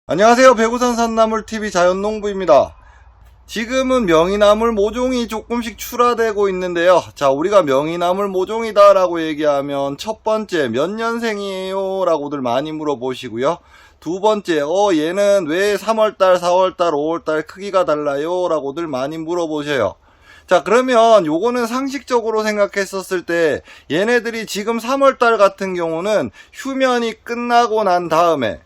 안녕하세요. 배구산 산나물TV 자연농부입니다. 지금은 명이나물 모종이 조금씩 출하되고 있는데요. 자, 우리가 명이나물 모종이다 라고 얘기하면 첫 번째 몇 년생이에요? 라고들 많이 물어보시고요. 두 번째, 얘는 왜 3월달, 4월달, 5월달 크기가 달라요? 라고들 많이 물어보셔요. 자, 그러면 요거는 상식적으로 생각했었을 때 얘네들이 지금 3월달 같은 경우는 휴면이 끝나고 난 다음에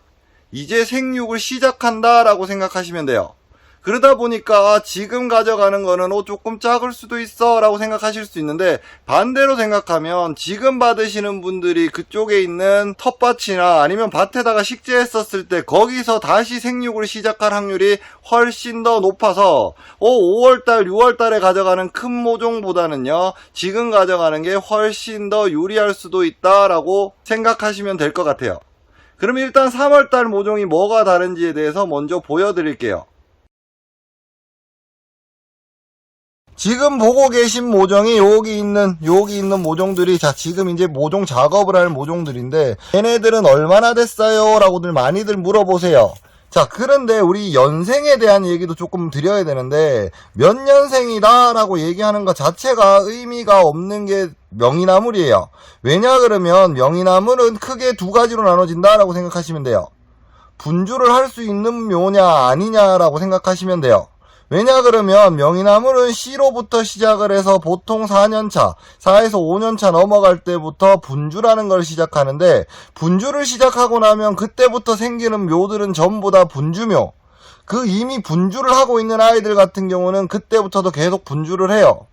이제 생육을 시작한다 라고 생각하시면 돼요. 그러다 보니까 지금 가져가는 거는 조금 작을 수도 있어 라고 생각하실 수 있는데, 반대로 생각하면 지금 받으시는 분들이 그쪽에 있는 텃밭이나 아니면 밭에다가 식재했었을 때 거기서 다시 생육을 시작할 확률이 훨씬 더 높아서 5월달 6월달에 가져가는 큰 모종보다는요 지금 가져가는 게 훨씬 더 유리할 수도 있다 라고 생각하시면 될 것 같아요. 그럼 일단 3월달 모종이 뭐가 다른지에 대해서 먼저 보여드릴게요. 지금 보고 계신 모종이 여기 있는 모종들이, 자, 지금 이제 모종 작업을 할 모종들인데, 얘네들은 얼마나 됐어요? 라고들 많이들 물어보세요. 자, 그런데 우리 연생에 대한 얘기도 조금 드려야 되는데, 몇 년생이다 라고 얘기하는 것 자체가 의미가 없는 게 명이나물이에요. 왜냐 그러면 명이나물은 크게 두 가지로 나눠진다 라고 생각하시면 돼요. 분주를 할 수 있는 묘냐 아니냐라고 생각하시면 돼요. 왜냐 그러면 명이나물은 씨로부터 시작을 해서 보통 4년차, 4에서 5년차 넘어갈 때부터 분주라는 걸 시작하는데, 분주를 시작하고 나면 그때부터 생기는 묘들은 전부 다 분주묘. 그 이미 분주를 하고 있는 아이들 같은 경우는 그때부터도 계속 분주를 해요.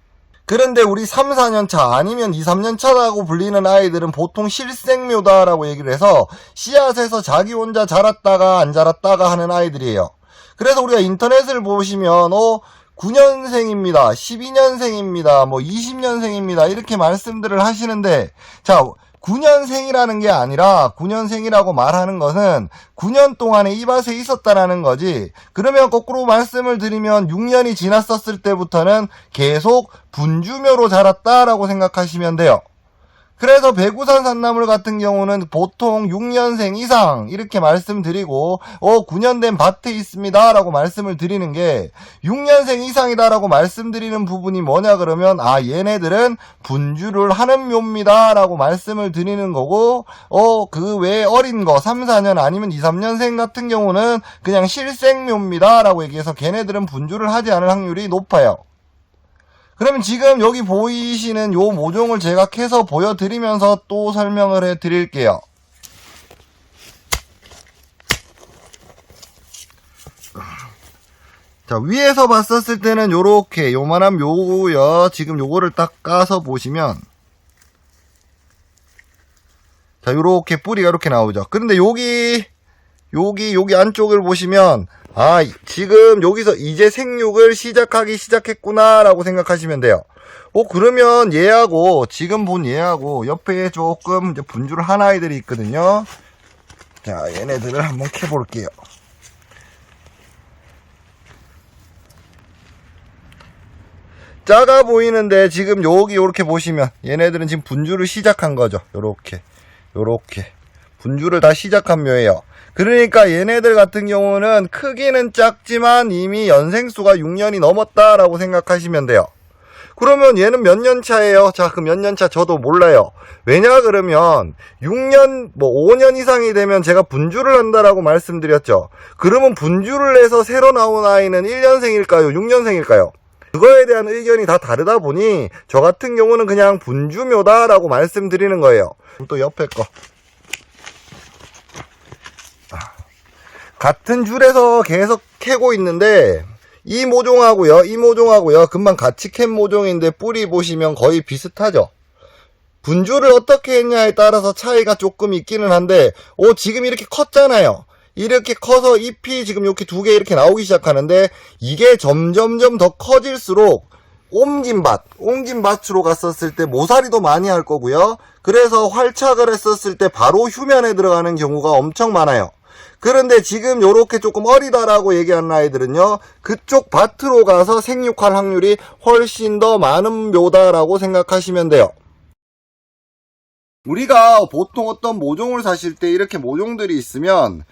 그런데 우리 3, 4년차 아니면 2, 3년차라고 불리는 아이들은 보통 실생묘다라고 얘기를 해서 씨앗에서 자기 혼자 자랐다가 안 자랐다가 하는 아이들이에요. 그래서 우리가 인터넷을 보시면 9년생입니다. 12년생입니다. 20년생입니다. 이렇게 말씀들을 하시는데, 자, 9년생이라는 게 아니라 9년생이라고 말하는 것은 9년 동안에 이 밭에 있었다라는 거지. 그러면 거꾸로 말씀을 드리면 6년이 지났었을 때부터는 계속 분주묘로 자랐다라고 생각하시면 돼요. 그래서 배구산 산나물 같은 경우는 보통 6년생 이상 이렇게 말씀드리고 9년 된 밭에 있습니다 라고 말씀을 드리는 게, 6년생 이상이다 라고 말씀드리는 부분이 뭐냐 그러면 얘네들은 분주를 하는 묘입니다 라고 말씀을 드리는 거고, 그 외에 어린 거 3, 4년 아니면 2, 3년생 같은 경우는 그냥 실생묘입니다 라고 얘기해서 걔네들은 분주를 하지 않을 확률이 높아요. 그러면 지금 여기 보이시는 요 모종을 제가 캐서 보여드리면서 또 설명을 해드릴게요. 자, 위에서 봤었을 때는 요렇게 요만한 묘고요. 지금 요거를 딱 까서 보시면, 자, 요렇게 뿌리가 이렇게 나오죠. 그런데 여기 안쪽을 보시면, 지금 여기서 이제 생육을 시작했구나 라고 생각하시면 돼요. 그러면 얘하고 지금 본 얘하고 옆에 조금 이제 분주를 한 아이들이 있거든요. 자, 얘네들을 한번 캐볼게요. 작아 보이는데 지금 여기 요렇게 보시면 얘네들은 지금 분주를 시작한 거죠. 요렇게 분주를 다 시작한 묘예요. 그러니까 얘네들 같은 경우는 크기는 작지만 이미 연생수가 6년이 넘었다라고 생각하시면 돼요. 그러면 얘는 몇 년 차예요? 자, 그 몇 년 차 저도 몰라요. 왜냐 그러면 6년 5년 이상이 되면 제가 분주를 한다라고 말씀드렸죠. 그러면 분주를 해서 새로 나온 아이는 1년생일까요? 6년생일까요? 그거에 대한 의견이 다 다르다 보니 저 같은 경우는 그냥 분주묘다라고 말씀드리는 거예요. 또 옆에 거, 같은 줄에서 계속 캐고 있는데, 이 모종하고요 금방 같이 캔 모종인데 뿌리 보시면 거의 비슷하죠. 분주를 어떻게 했냐에 따라서 차이가 조금 있기는 한데, 지금 이렇게 컸잖아요. 이렇게 커서 잎이 지금 이렇게 두 개 이렇게 나오기 시작하는데, 이게 점점점 더 커질수록 옮긴 밭으로 갔었을 때 모사리도 많이 할 거고요. 그래서 활착을 했었을 때 바로 휴면에 들어가는 경우가 엄청 많아요. 그런데 지금 요렇게 조금 어리다라고 얘기하는 아이들은요, 그쪽 밭으로 가서 생육할 확률이 훨씬 더 많은 묘다라고 생각하시면 돼요. 우리가 보통 어떤 모종을 사실 때 이렇게 모종들이 있으면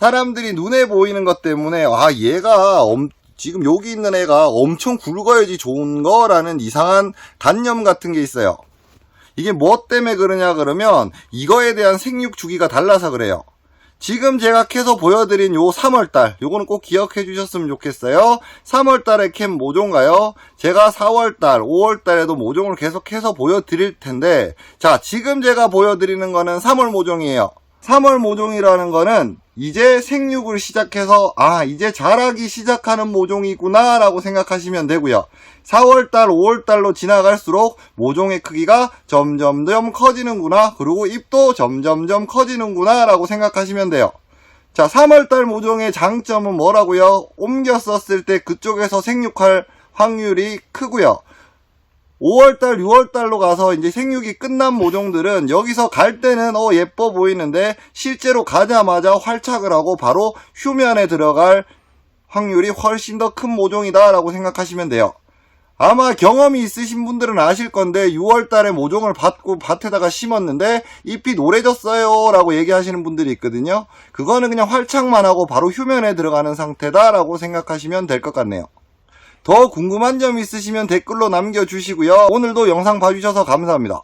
사람들이 눈에 보이는 것 때문에 아 얘가 지금 여기 있는 애가 엄청 굵어야지 좋은 거라는 이상한 단념 같은 게 있어요. 이게 뭐 때문에 그러냐 그러면 이거에 대한 생육 주기가 달라서 그래요. 지금 제가 캐서 보여드린 요 3월달, 요거는 꼭 기억해 주셨으면 좋겠어요. 3월달에 캔 모종가요. 제가 4월달, 5월달에도 모종을 계속 해서 보여드릴 텐데, 자, 지금 제가 보여드리는 거는 3월 모종이에요. 3월 모종이라는 거는 이제 생육을 시작해서 아 이제 자라기 시작하는 모종이구나 라고 생각하시면 되고요. 4월달 5월달로 지나갈수록 모종의 크기가 점점점 커지는구나, 그리고 잎도 점점점 커지는구나 라고 생각하시면 돼요. 자, 3월달 모종의 장점은 뭐라고요? 옮겨 썼을 때 그쪽에서 생육할 확률이 크고요. 5월달, 6월달로 가서 이제 생육이 끝난 모종들은 여기서 갈 때는 예뻐 보이는데 실제로 가자마자 활착을 하고 바로 휴면에 들어갈 확률이 훨씬 더 큰 모종이다 라고 생각하시면 돼요. 아마 경험이 있으신 분들은 아실 건데 6월달에 모종을 받고 밭에다가 심었는데 잎이 노래졌어요 라고 얘기하시는 분들이 있거든요. 그거는 그냥 활착만 하고 바로 휴면에 들어가는 상태다 라고 생각하시면 될 것 같네요. 더 궁금한 점 있으시면 댓글로 남겨주시고요. 오늘도 영상 봐주셔서 감사합니다.